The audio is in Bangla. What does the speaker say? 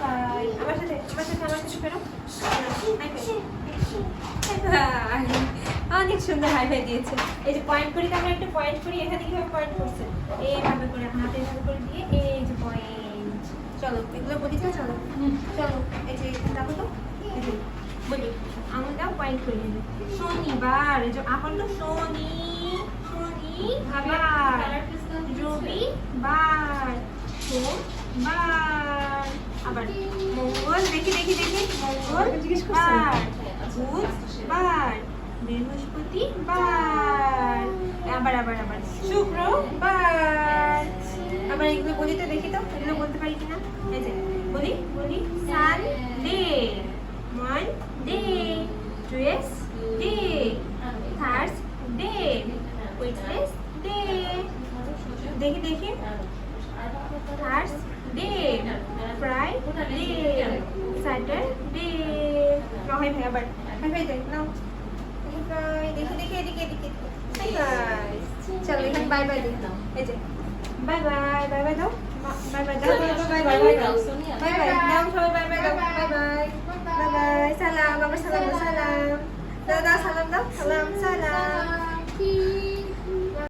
বাই। আমার সাথে ফেরো। Hi bye. অনেক সুন্দর হাই ফাই দিয়েছে। এই যে পয়েন্ট করি, আমরা একটা পয়েন্ট করি, এখানে কিভাবে পয়েন্ট করছে, এইভাবে করে হাতে এভাবে করে দিয়ে এই যে পয়েন্ট। চলো এগুলো বলি তো, চলো চলো এই যে দেখো তো, এই যে বলি আঙুল দাও, পয়েন্ট করে নেবে। শনিবার, এই যে আপন তো শনি, বার, রবিবার, সোমবার, আবার মঙ্গল, দেখি মঙ্গল বার, বুধবার, বৃহস্পতিবার, আবার শুক্রবার। আবার এগুলো বলি তো, দেখি তো এগুলো বলতে পারি কিনা। এই যে বলি Sunday, Monday, Tuesday, Thursday, Wednesday, দেখি থার্সডে, ফ্রাইডে, স্যাটারডে। হাই ভাই, আবার হাই ভাই দেখ নাও, দেখি এদিকে। High by. চলো এখানে বাই বাই দিই। এই যে বাই দাও, বাই বাই দাও, বাই বাই দাও, সবাই বাই বাই দাও, বাই, সালাম, আবার সালাম দাও, সালাম দাও, সালাম।